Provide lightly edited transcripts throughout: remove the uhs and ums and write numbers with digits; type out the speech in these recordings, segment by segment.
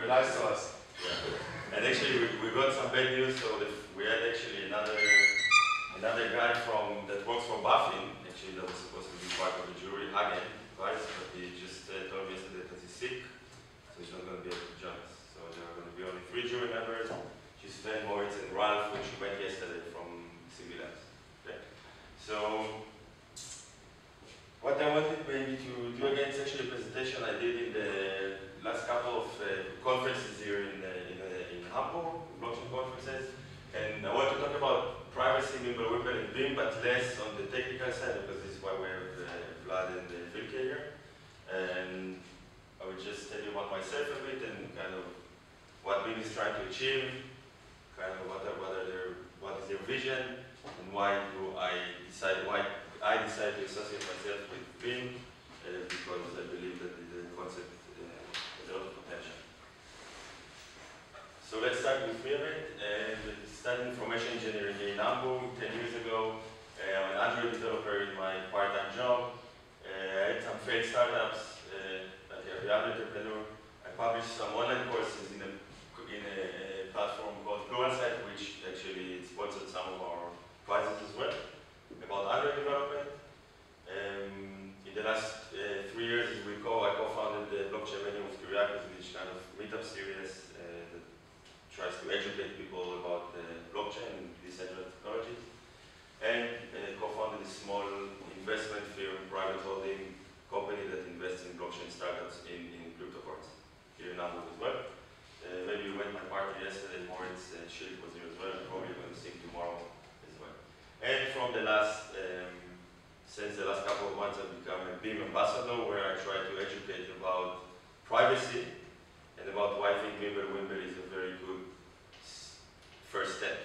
Be nice to us. Yeah. And actually, we got some bad news. So we had actually another guy that works for Buffin. Actually, that was supposed to be part of the jury, Hagen, right? But he just told me yesterday that he's sick, so he's not going to be able to join us. So there are going to be only 3 jury members. She's Sven, Moritz, and Ralph, which we met yesterday from CV Labs. Okay? So what I wanted maybe to do again is actually a presentation I did in the last couple of conferences here in Hamburg, blockchain conferences. And I want to talk about privacy, MIMBLEWIMBLE, and beam, but less on the technical side, because this is why we have Vlad and Vilke here. And I will just tell you about myself a bit and kind of what beam is trying to achieve, kind of what is their vision, and why I decided to associate myself with beam, because I believe that the concept has a lot of potential. So let's start with me a bit. I studied information engineering in Hamburg 10 years ago. I'm an Android developer in my part-time job. I had some failed startups, like every other entrepreneur. I published some online courses in a platform called Pluralsight, which actually sponsored some of our prizes as well, about Android development. In the last 3 years, as we I co-founded the blockchain venue with Kyriakos, which kind of meetup series that tries to educate people about blockchain and decentralized technologies. And co-founded a small investment firm, private holding company that invests in blockchain startups in cryptocurrency here in Hamburg as well. Maybe you met my partner yesterday, Moritz Schild was here as well. Probably going to see him tomorrow as well. And from since the last couple of months, I've become a beam ambassador, where I try to educate about privacy and about why I think MIMBLEWIMBLE is a very good first step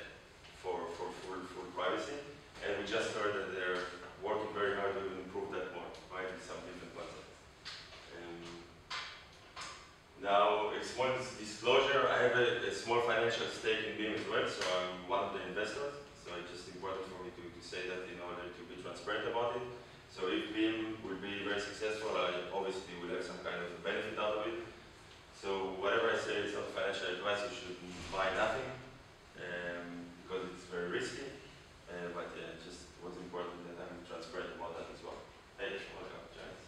for full privacy. And we just heard that they're working very hard to improve that more, right, in some different concepts. Now, a small disclosure, I have a small financial stake in beam as well, so I'm one of the investors. So it's just important for me to say that in order to be transparent about it. So if beam will be very successful, I obviously will have some kind of benefit out of it. So whatever I say is not financial advice, you should buy nothing, because it's very risky. But yeah, it just was important that I'm transparent about that as well. Hey, welcome, Giants.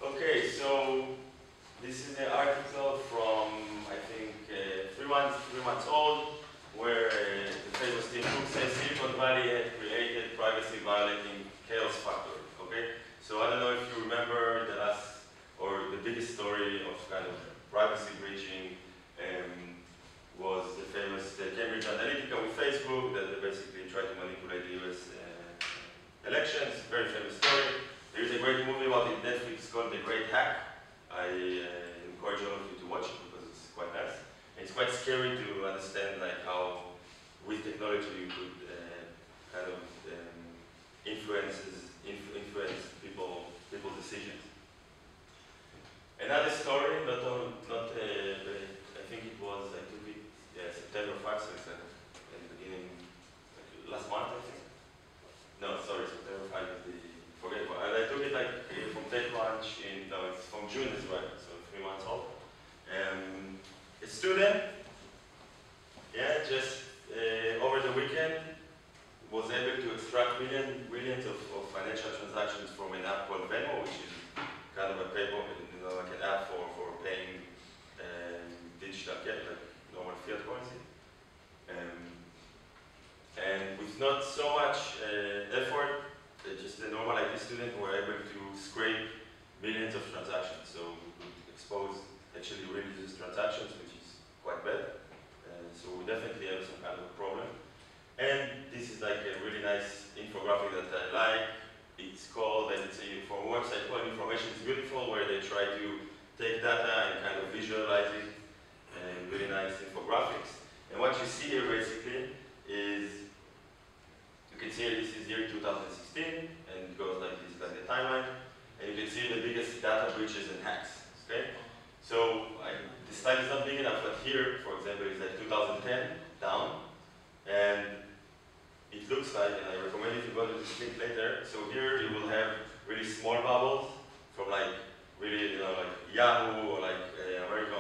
Okay, so this is an article from, I think, 3 months old, where the famous Tim Cook says Silicon Valley had created privacy-violating chaos factory. Okay, so I don't know if you remember the last or the biggest story of kind of privacy breaching. Was the famous Cambridge Analytica with Facebook that they basically tried to manipulate the US elections. Very famous story. There is a great movie about it on Netflix called The Great Hack. I encourage all of you to watch it because it's quite nice. It's quite scary to understand like how with technology you could kind of influence people's decisions. Another story, I think it was, I took it September 5th, so it's at the beginning, last month, I think. No, sorry, September 5th is forget about it. I took it like from TechCrunch it's from June as well, so 3 months old. A student, just over the weekend, was able to extract millions of financial transactions from an app called Venmo, which is kind of a payment, like an app for paying digital cash, like normal fiat currency. And with not so much effort, just a normal IT student were able to scrape millions of transactions. So we could expose actually real user transactions, which is quite bad. So we definitely have some kind of a problem. And this is like a really nice infographic that I like. It's called, and it's from a website called Information is Beautiful, where they try to take data and kind of visualize it, and really nice infographics. And what you see here basically is, you can see this is year 2016, and it goes like this, like the timeline, and you can see the biggest data breaches and hacks. Okay, so the slide is not big enough, but here, for example, is like 2010 down, and it looks like, and I recommend if you go to this link later, so here you will have really small bubbles from like really, like Yahoo or like American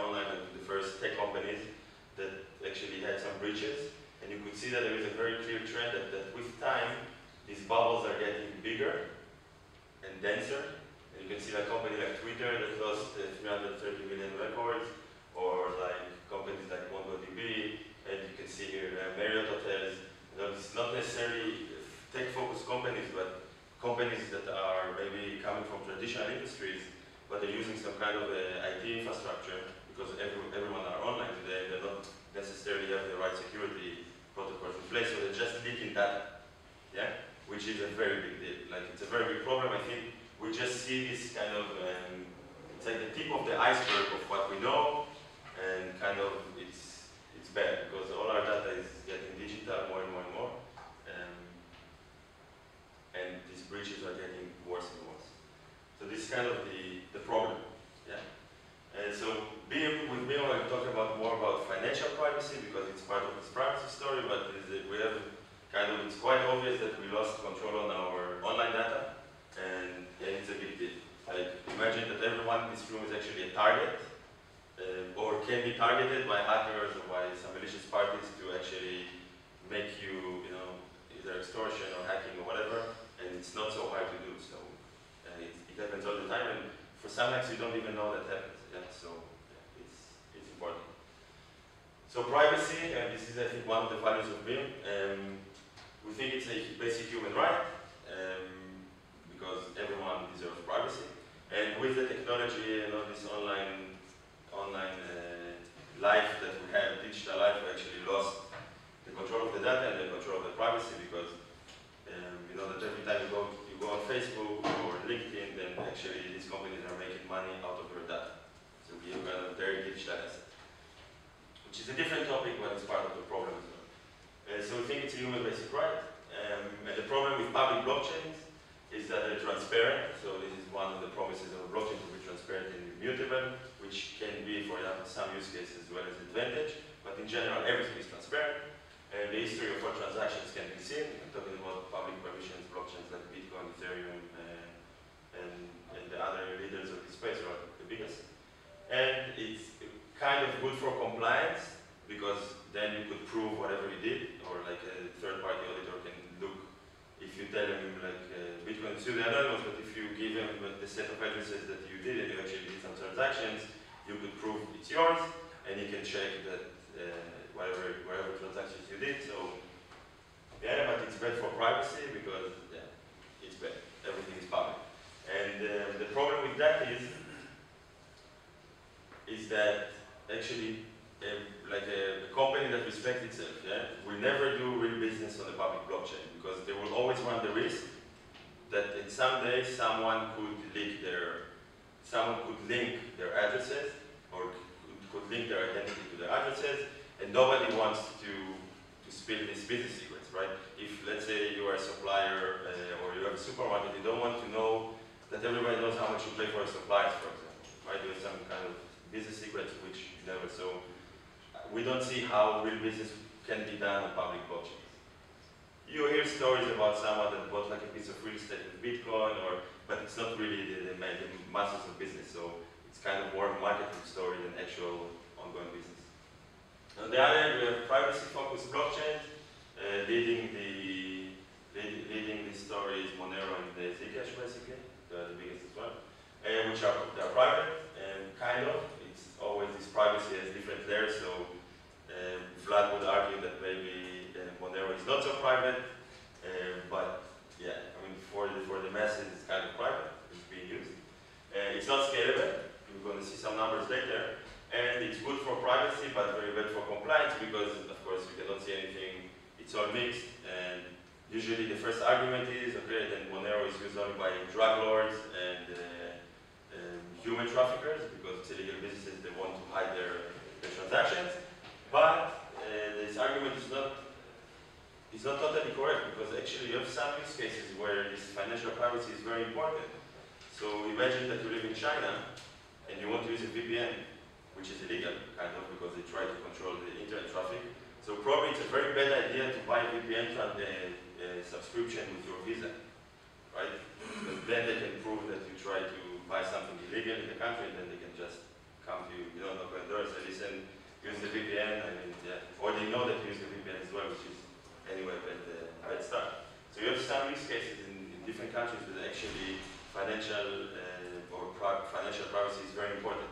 actually had some breaches, and you could see that there is a very clear trend that with time, these bubbles are getting bigger and denser. And you can see like company like Twitter that lost 330 million records, or like companies like MongoDB, and you can see here Marriott hotels. You know, it's not necessarily tech-focused companies, but companies that are maybe coming from traditional industries, but they're using some kind of IT infrastructure, because everyone are online today, they don't necessarily have the right security protocols in place, so they're just leaking data, yeah? Which is a very big deal. Like, it's a very big problem. I think we just see this kind of, it's like the tip of the iceberg of what we know, and kind of it's bad, because all our data is getting digital more and more and more, and these breaches are getting worse and worse. So this is kind of the problem, yeah? And so with Beam, I'm talking about more about financial privacy, because it's part of this privacy story, but we have kind of, it's quite obvious that we lost control on our online data, and yeah, it's a big deal. Like, imagine that everyone in this room is actually a target, or can be targeted by hackers or by some malicious parties to actually make you, either extortion or hacking or whatever, and it's not so hard to do. So it happens all the time, and for some hacks you don't even know that happens. Yeah, so yeah, it's important. So privacy, and this is I think one of the values of BIM. We think it's a basic human right, because everyone deserves privacy, and with the technology and all this online life that we have, digital life, we actually lost the control of the data and the control of the privacy, because you know that every time you go on Facebook or LinkedIn, then actually these companies are making money out of your data. So we have kind of very digital asset, which is a different topic, but it's part of the problem as well. So we think it's a human basic right, and the problem with public blockchains is that they're transparent. So this is one of the promises of a blockchain, to be transparent and immutable, which can be, for example, some use cases as well as advantage, but in general everything is transparent. And the history of all transactions can be seen. I'm talking about public permissions blockchains like Bitcoin, Ethereum, and the other leaders of the space are the biggest. And it's kind of good for compliance, because then you could prove whatever you did, or like a third-party auditor can look. If you tell him like Bitcoin is still anonymous, but if you give him the set of addresses that you did and you actually did some transactions, you could prove it's yours, and he can check that whatever transactions you did. So yeah, but it's bad for privacy, because yeah, it's bad. Everything is public, and the problem with that is that actually like a company that respects itself, yeah, will never do real business on the public blockchain, because they will always run the risk that in some day someone could link their addresses, or could link their identity to their addresses, and nobody wants to spill these business secrets, right? If, let's say, you are a supplier or you have a supermarket, you don't want to know that everybody knows how much you pay for your suppliers, for example, right? You have some kind of business secrets which you never. So we don't see how real business can be done on public blockchains. You hear stories about someone that bought like a piece of real estate with Bitcoin, but it's not really the masses of business. So it's kind of more a marketing story than actual ongoing business. On the other hand, we have privacy-focused blockchains. Leading the story is Monero and the Zcash, basically, the biggest one, which they're private, and kind of. It's always this privacy has different layers. So Vlad would argue that maybe Monero is not so private, but yeah, I mean for the masses it's kind of private. It's being used. It's not scalable. We're going to see some numbers later. And it's good for privacy, but very bad for compliance, because, of course, you cannot see anything. It's all mixed, and usually the first argument is, okay, then Monero is used only by drug lords and human traffickers, because it's illegal businesses, they want to hide their transactions. But this argument is not totally correct, because actually you have some use cases where this financial privacy is very important. So imagine that you live in China, and you want to use a VPN, which is illegal, kind of, because they try to control the internet traffic. So probably it's a very bad idea to buy a VPN subscription with your Visa, right? Because then they can prove that you try to buy something illegal in the country, and then they can just come to you, knock on doors and listen, use the VPN. I mean, yeah, or they know that you use the VPN as well, which is anyway a bad start. So you have some use cases in different countries that actually financial financial privacy is very important.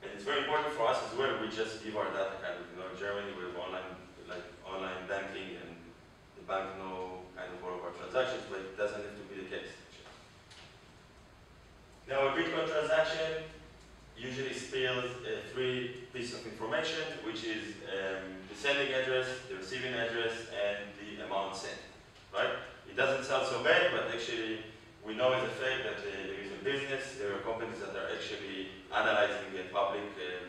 And it's very important for us as well. We just give our data kind of, in Germany we have online banking, and the bank know kind of all of our transactions, but it doesn't have to be the case. Now a Bitcoin transaction usually spills three pieces of information, which is the sending address, the receiving address, and the amount sent, right? It doesn't sound so bad, but actually we know as a fact that there is a business, there are companies that are actually analyzing public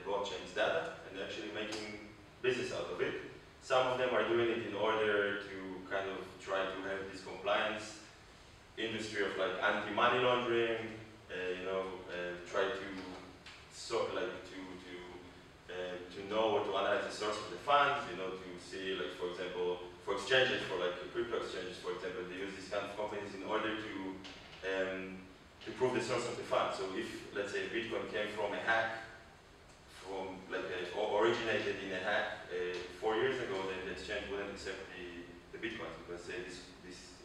blockchain's data and actually making business out of it. Some of them are doing it in order to kind of try to have this compliance industry of like anti-money laundering, try to sort to know or to analyze the source of the funds, to see, like, for example, for exchanges, for like crypto exchanges, for example, they use these kind of companies in order to prove the source of the funds. So if, let's say, Bitcoin came from a hack, or originated in a hack 4 years ago, then the exchange wouldn't accept the Bitcoins because this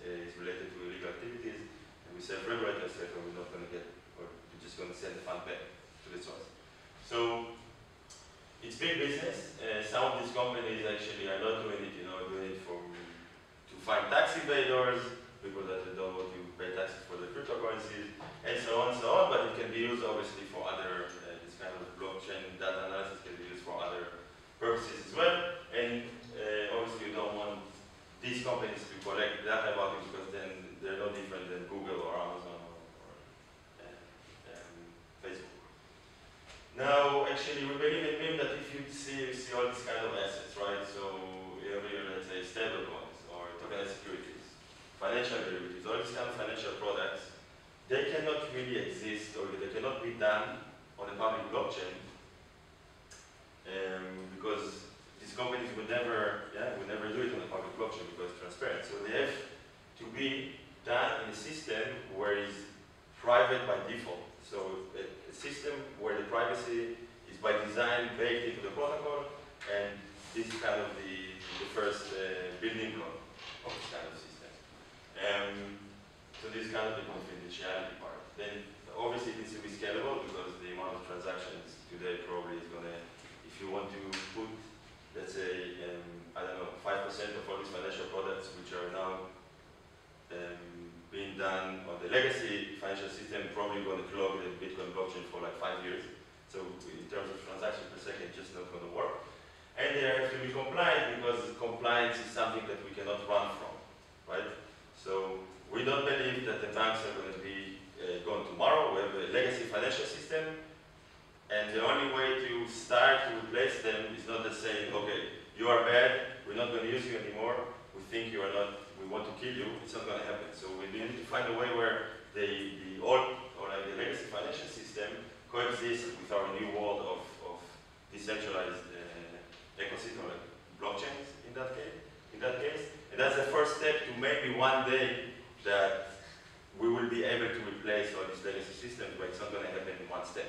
is related to illegal activities, and we self-regulate ourselves, or we're not going to get, or we're just going to send the fund back to the source. So it's big business. Some of these companies actually are not doing it, doing it to find tax evaders, people that don't want to pay taxes for the cryptocurrencies, and so on, but it can be used obviously for other, this kind of blockchain data analysis can be used for other purposes as well, and obviously you don't want these companies to collect data about you because then they're no different than Google or Amazon or Facebook. Now, actually, we believe in MIM that if you see all these kind of assets, right? So you have here, let's say, stable coins or tokenized securities, financial derivatives, all these kind of financial products, they cannot really exist, or they cannot be done on a public blockchain because these companies would never do it on a public blockchain because it's transparent. So they have to be done in a system where it's private by default. So a system where the privacy is by design baked into the protocol, and this is kind of the first building block of this kind of system. So this is kind of the confidentiality part. Then obviously it needs to be scalable because the amount of transactions today probably is going to, if you want to put, let's say, I don't know, 5% of all these financial products which are now being done on the legacy financial system, probably going to clog the Bitcoin blockchain for like 5 years. So in terms of transactions per second, it's just not going to work. And they have to be compliant because compliance is something that we cannot run from, right? So we don't believe that the banks are going to be gone tomorrow. We have a legacy financial system, and the only way to start to replace them is not just saying, okay, you are bad, we're not going to use you anymore, we think you are not, we want to kill you. It's not going to happen. So we need to find a way where the old, or like the legacy financial system coexists with our new world of decentralized ecosystem, like blockchains in that case. And that's the first step to maybe one day that we will be able to replace all these legacy systems, but it's not going to happen in one step,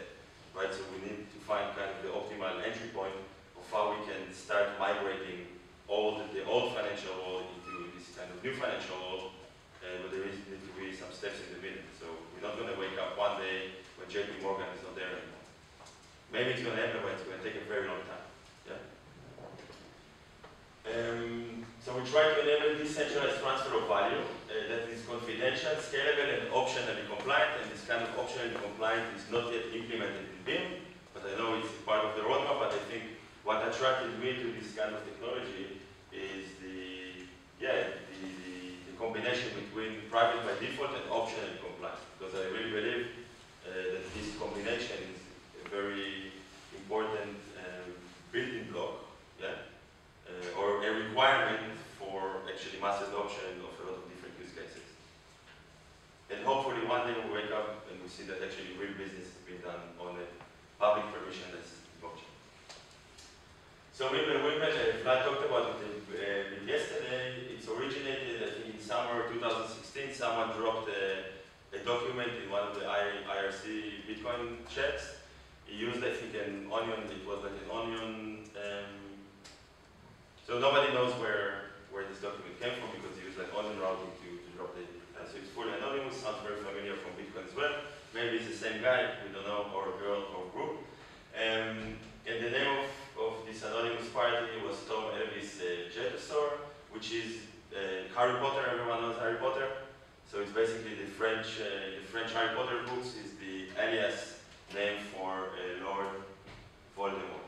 right? So we need to find kind of the optimal entry point of how we can start migrating all the old financial world into this kind of new financial world, but there need to be some steps in the middle. So we're not going to wake up one day when JP Morgan is not there anymore. Maybe it's going to happen, but it's going to take a very long time. Yeah. So we try to enable decentralized transfer of value that is confidential, scalable, and optionally compliant. And this kind of optionally compliant is not yet implemented in BIM, but I know it's part of the roadmap. But I think what attracted me to this kind of technology is the combination between private by default and optionally compliant. Because I really believe that this combination is a very important building block, or a requirement for actually mass adoption of a lot of different use cases. And hopefully one day we'll wake up and we see that actually real business is being done on a public permissionless blockchain. So MIMBLEWIMBLE, Vlad talked about it yesterday. It's originated, I think, in summer 2016. Someone dropped a document in one of the IRC Bitcoin chats, he used, I think, an onion. It was like an onion. So nobody knows where this document came from because he used like onion routing to drop the data. So it's fully anonymous. Sounds very familiar from Bitcoin as well. Maybe it's the same guy, we don't know, or a girl or a group. And the name of this anonymous party was Tom Elvis Jetosor, which is Harry Potter. Everyone knows Harry Potter. So it's basically the French Harry Potter books is the alias name for Lord Voldemort.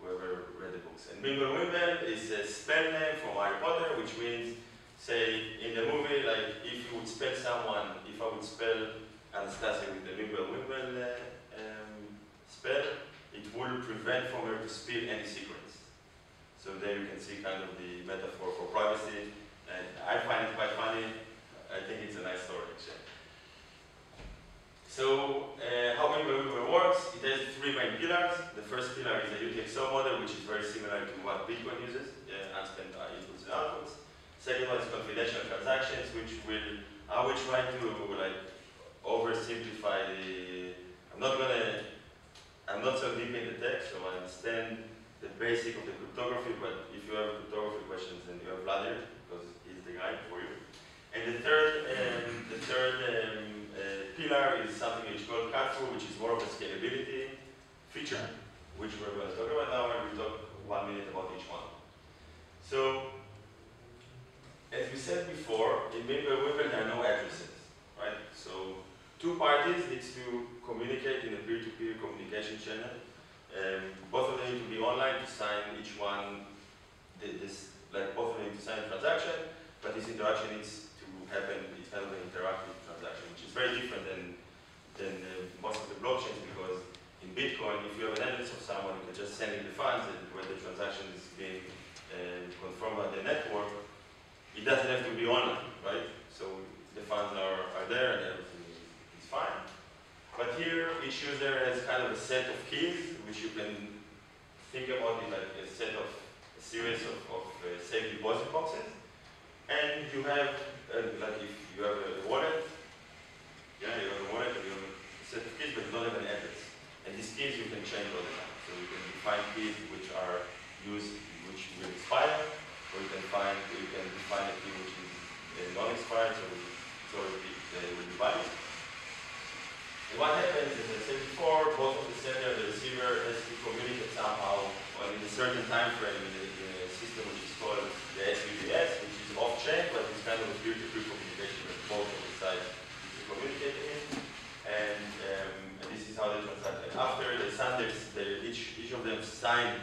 Whoever read the books. And MIMBLEWIMBLE is a spell name from Harry Potter, which means, say, in the movie, like if you would spell someone, if I would spell Anastasia with the MIMBLEWIMBLE spell, it will prevent from her to spill any secrets. So there you can see kind of the metaphor for privacy. And I find it quite funny. I think it's a nice story, actually. So how MIMBLEWIMBLE works, it has three main pillars. The first pillar is a UTXO model, which is very similar to what Bitcoin uses, unspent inputs and outputs. Second one is confidential transactions, which I will try to like oversimplify the. I'm not so deep in the text, so I understand the basic of the cryptography. But if you have cryptography questions, then you have Vladimir, because he's the guy for you. And the third pillar is something which is called cut-through, which is more of a scalability feature, which we're going to talk about now, and we'll talk 1 minute about each one. So, as we said before, in MIMBLEWIMBLE there are no addresses, right? So, two parties need to communicate in a peer-to-peer communication channel. Both of them need to be online to sign each one. Both of them need to sign a transaction, but this interaction needs to happen. It's kind of an interactive transaction, which is very different than most of the blockchains, because in Bitcoin, if you have an address of someone, you can just send in the funds, and when the transaction is being confirmed by the network, it doesn't have to be online, right? So the funds are there and everything is fine. But here, each user has kind of a set of keys, which you can think about it like a series of safe deposit boxes. And you have, like if you have a wallet, you have a wallet and you have a set of keys, but you don't have an address. And these keys you can change all the time. So you can define keys which are used, which will expire, or you can define a key which is non-expired, so it will be valid. And what happens, as I said before, both of the sender and the receiver has to communicate somehow in a certain time frame in a system which is called the SVBS, which is off-chain, but it's kind of a peer-to-peer communication that both of the sides need to communicate in. And this is how they transact. And after they sign each of them sign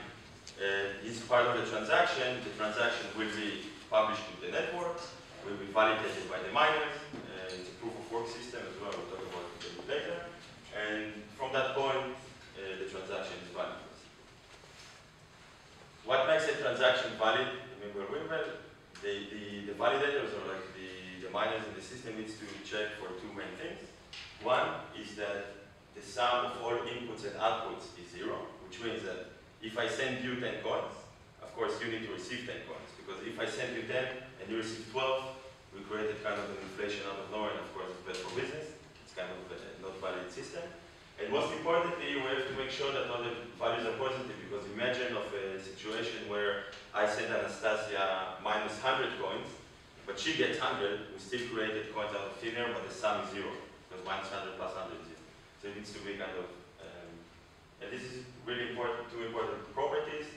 each part of the transaction will be published to the network, will be validated by the miners. It's a proof-of-work system as well. We'll talk about it a bit later. And from that point, the transaction is valid. What makes a transaction valid in MIMBLEWIMBLE? The validators, or like the miners in the system, needs to check for two main things. One is that the sum of all inputs and outputs is 0, which means that if I send you 10 coins, of course you need to receive 10 coins, because if I send you 10 and you receive 12, we created kind of an inflation out of nowhere, and of course it's bad for business. It's kind of a not valid system. And most importantly, we have to make sure that all the values are positive, because imagine of a situation where I send Anastasia minus 100 coins, but she gets 100, we still created coins out of thin air, but the sum is 0, because minus 100 plus 100 is 0. So it needs to be kind of, and this is really important, two important properties.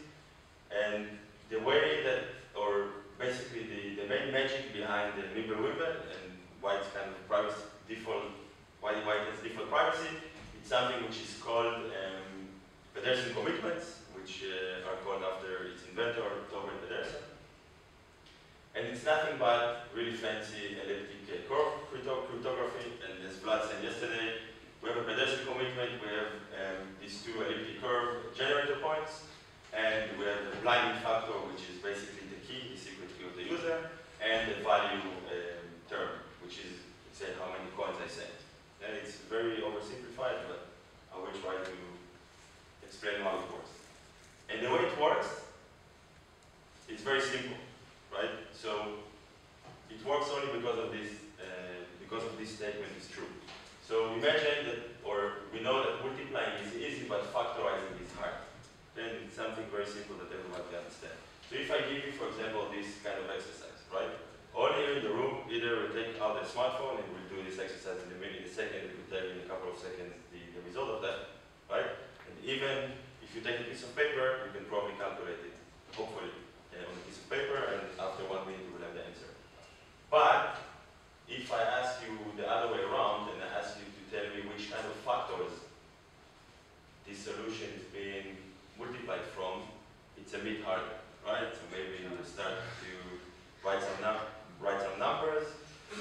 And the way that, or basically the main magic behind the MIMBLEWIMBLE and why it's kind of privacy default, why it has default privacy, it's something which is called Pedersen commitments, which are called after its inventor, Torbern Pedersen. And it's nothing but really fancy elliptic curve cryptography. And as Vlad said yesterday, we have a Pedersen commitment, we have these two elliptic curve generator points, and we have the blinding factor, which is basically the key, the secret key of the user, and the value term, which is, say, how many coins I sent. And it's very oversimplified, but I will try to explain how it works. And the way it works, it's very simple, right? So it works only because of this statement is true. So imagine that, or we smartphone, and we'll do this exercise in a second. It will tell you in a couple of seconds the result of that, right? And even if you take a piece of paper, you can probably calculate it, hopefully, on a piece of paper, and after 1 minute you will have the answer. But if I ask you the other way around, and I ask you to tell me which kind of factors this solution is being multiplied from, it's a bit harder, right? So maybe you start to write some numbers,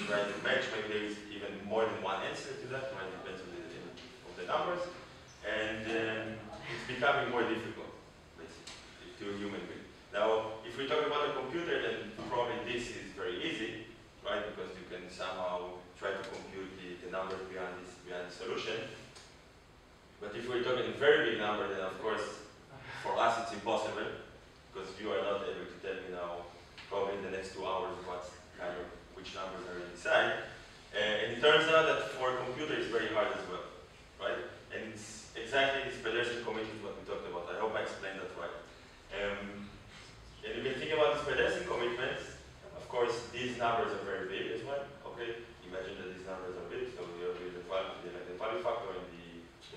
try to match. Maybe there is even more than one answer to that, right? Depends on the numbers, and it's becoming more difficult, basically, to a human being. Now, if we talk about a computer, then probably this is very easy, right? Because you can somehow try to compute the numbers behind the solution. But if we're talking a very big number, then of course, for us it's impossible, because you are not able to tell me now, probably in the next 2 hours, which numbers are inside. And it turns out that for a computer it's very hard as well, right? And it's exactly this Pedersen commitment what we talked about. I hope I explained that right. And you can think about these Pedersen commitments. Of course, these numbers are very big as well. Okay, imagine that these numbers are big. So you have the value factor and the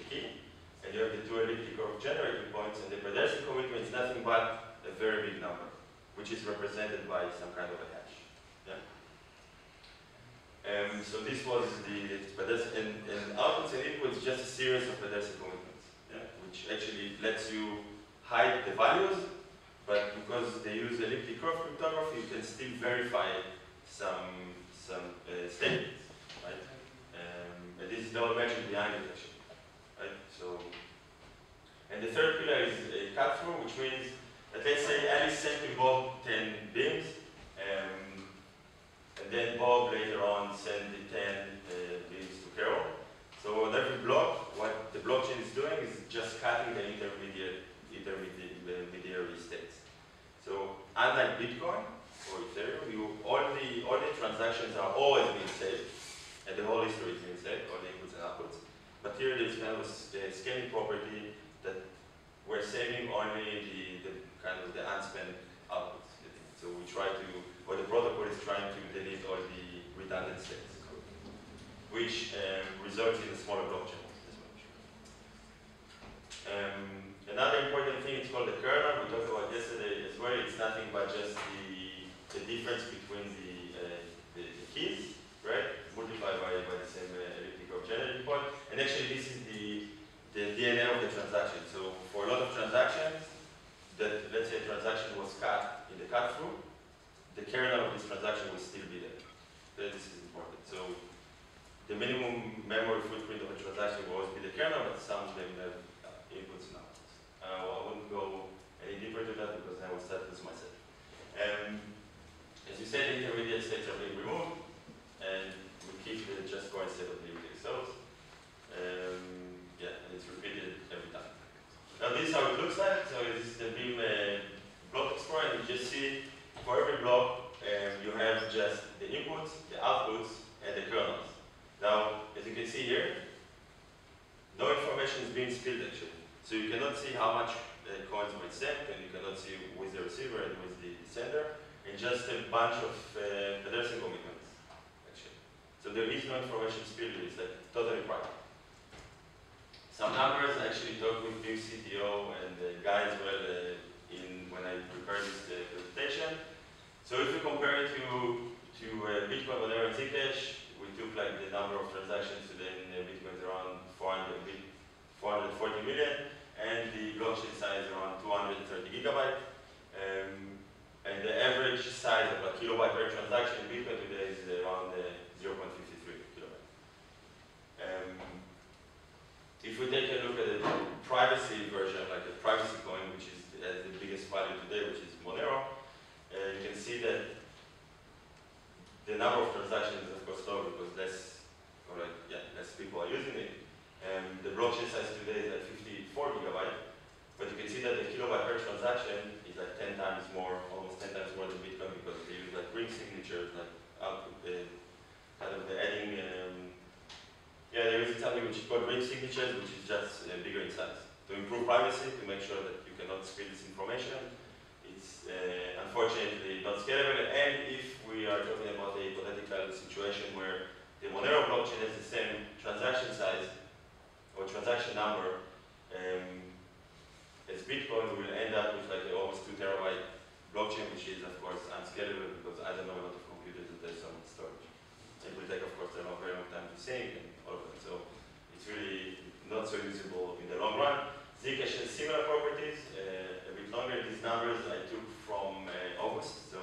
key, and you have the two elliptic curve generating points. And the Pedersen commitment is nothing but a very big number, which is represented by some kind of a hash. Yeah. So this was the Pedersen, and outputs and inputs just a series of Pedersen commitments, yeah, which actually lets you hide the values, but because they use elliptic curve cryptography, you can still verify some statements, right? And this is the whole magic behind it, actually, right? So, and the third pillar is a cut-through, which means that let's say Alice sent to Bob 10 beams, and then Bob later on sent the 10 beams to Carol. So on every block, what the blockchain is doing is just cutting the intermediary states. So unlike Bitcoin or Ethereum, all the transactions are always being saved, and the whole history is being saved, all the inputs and outputs. But here there's kind of a scaling property that we're saving only the unspent outputs. So we try to, or the protocol is trying to delete all the redundant states, which results in a smaller blockchain. Another important thing is called the kernel. We talked about yesterday as well. It's nothing but just the difference between the keys, right? Multiplied by the same elliptic curve generating point. And actually, this is the DNA of the transaction. So for a lot of transactions, that let's say a transaction was cut in the cut-through, the kernel of this transaction will still be there. This is important. So the minimum memory footprint of a transaction will always be the kernel, but some of them have inputs and outputs. I wouldn't go any deeper to that because I will start this myself. As you said, the intermediate states are being removed, and we keep the just core instead of leaving themselves. Yeah, and it's repeated every time. Now this is how it looks like. So this is the beam block explorer, and you just see for every block you have just the inputs, the outputs, and the kernels. Now, as you can see here, no information is being spilled actually. So you cannot see how much coins were sent, and you cannot see who is the receiver and who is the sender, and just a bunch of Pedersen commitments actually. So there is no information spilled, it's like totally private. Some numbers I actually talked with new CTO and the guy as well when I prepared this presentation. So if you compare it to Bitcoin, Monero, and Zcash, we took like the number of transactions today in Bitcoin is around 440 million, and the blockchain size is around 230 gigabytes. And the average size of a kilobyte per transaction in Bitcoin today is around 0.53 kilobytes. If we take a look at the privacy version, like the privacy coin, which has the biggest value today, which is Monero, you can see that the number of transactions is of course low because less people are using it. The blockchain size today is like 54 gigabytes, but you can see that the kilobyte per transaction is like 10 times more, almost 10 times more than Bitcoin because they use like ring signatures, like output, kind of the adding. There is something which is called ring signatures, which is just bigger in size. To improve privacy, to make sure that you cannot spill this information, it's it's unfortunately not scalable. And if we are talking about a hypothetical situation where the Monero blockchain has the same transaction size or transaction number as Bitcoin, we will end up with like almost 2 terabyte blockchain, which is of course unscalable because I don't know a lot of computers that there's so much storage. It will take, of course, a very long time to sync and all of that. So it's really not so usable in the long run. Zcash has similar properties, a bit longer. These numbers I took from August, so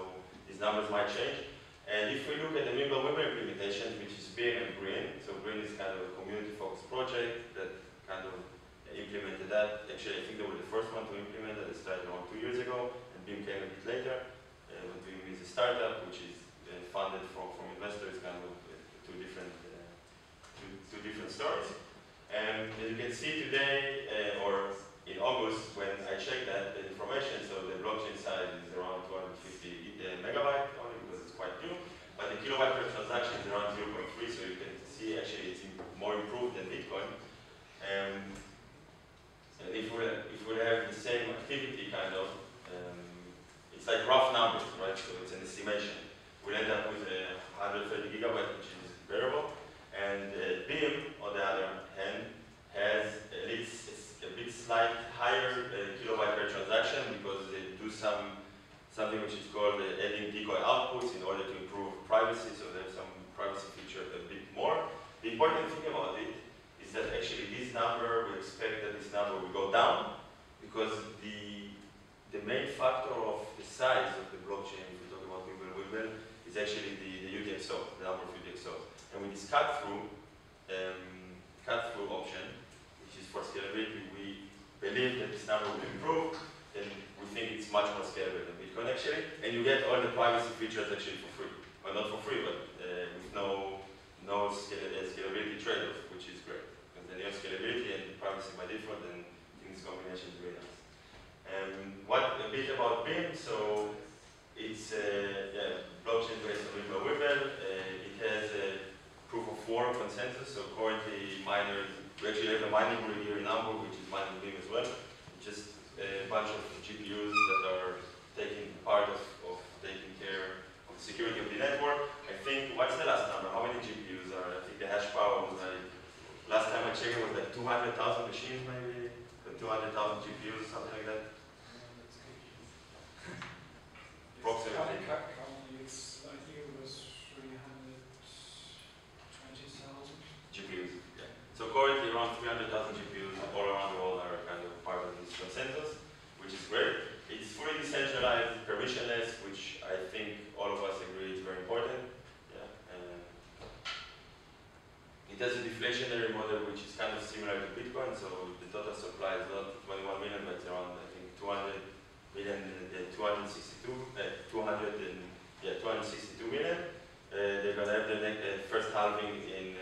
these numbers might change. And if we look at the MIMBLEWIMBLE implementation, which is Beam and Green, so Green is kind of a community-focused project that kind of implemented that. Actually, I think they were the first one to implement it. It started around 2 years ago, and Beam came a bit later. But Beam is a startup, which is funded from investors, kind of two different stories. And as you can see today, or in August, when I checked that the information, so the blockchain size is around 250 megabyte only because it's quite new, but the kilobyte per transaction is around 0.3, so you can see actually it's more improved than Bitcoin. And if we have the same activity kind of, it's like rough numbers, right? So it's an estimation. We'll end up with 130 gigabytes, which is variable. And Beam, on the other hand, has at least a bit slight higher kilobyte per transaction because they do something which is called adding decoy outputs in order to improve privacy. So there's some privacy feature a bit more. The important thing about it is that actually this number, we expect that this number will go down because the main factor of the size of the blockchain, if we talk about MIMBLEWIMBLE, is actually the UTXO, the number of UTXOs. And with this cut-through option, which is for scalability, we believe that this number will improve, and we think it's much more scalable than Bitcoin actually. And you get all the privacy features actually for free. Well, not for free, but with no scalability trade-off, which is great. Because then you have scalability and privacy by default, and I think this combination is very nice. What a bit about Beam, so it's a blockchain based on MIMBLEWIMBLE. It has a proof of work consensus, so currently miners, we actually have a mining grid here in Hamburg, which is mining Beam as well. Just a bunch of GPUs that are taking part of taking care of the security of the network. I think, what's the last number? How many GPUs are? I think the hash power was like, last time I checked it was like 200,000 machines maybe, 200,000 GPUs, something like that. Approximately. Currently, I think it was 320,000 GPUs. Yeah. So currently around 300,000 GPUs all around the world are kind of part of this consensus, which is great. It's fully decentralized, permissionless, which I think all of us agree is very important. Yeah. It has a deflationary model which is kind of similar to Bitcoin, so the total supply is not 21 million, but it's around, I think, 262 million. They're going to have the first halving in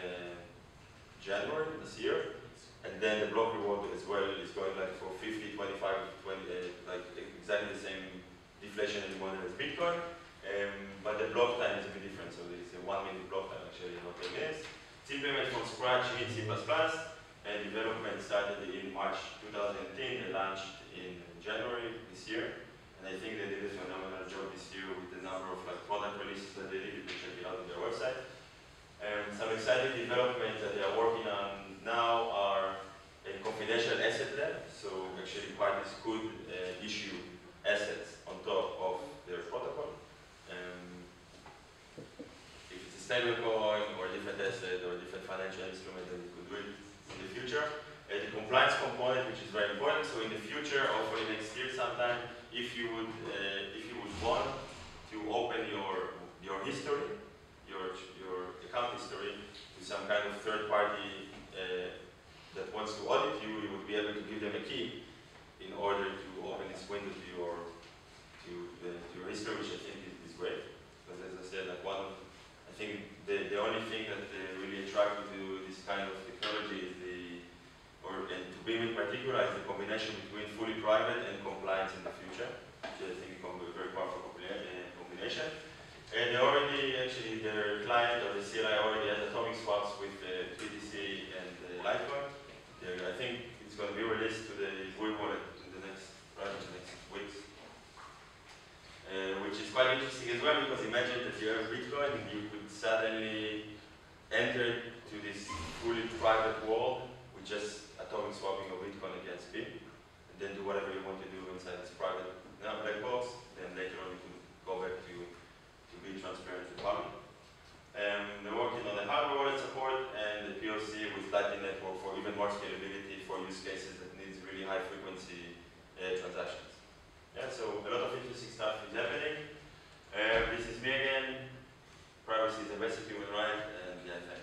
January this year, and then the block reward as well is going like for 50, 25, 20, like exactly the same deflationary model as Bitcoin, but the block time is a bit different, so it's a 1 minute block time actually, not 10 minutes. It's implemented from scratch in C++, and development started in March 2018, they launched in January this year, and I think they did a phenomenal job this year with the number of like product releases that they did. You can check it out on their website. Some exciting developments that they are working on now are a confidential asset lab, so actually parties could issue assets on top of their protocol. If it's a stablecoin or a different asset or a different financial instrument, then you could do it in the future. The compliance component, which is very important. So in the future, hopefully next year sometime, if you would want to open your history, your account history, to some kind of third party that wants to audit you, you would be able to give them a key in order to open this window to your history, which I think is great. Because as I said, like I think the only thing that really attracted to this kind of technology is and to Beam in particular, is the combination between fully private and compliance in the future, which I think is a very powerful combination. And they already, actually, their client or the CLI already has atomic swaps with BTC and Litecoin. I think it's going to be released to the GUI wallet in the next weeks. inside this private black box, then later on it will go back to be transparent to public. They're working on the hardware wallet support and the POC with Lightning Network for even more scalability for use cases that needs really high frequency transactions. Yeah, so a lot of interesting stuff is happening. This is me again. Privacy is a basic human right, and yeah, thanks.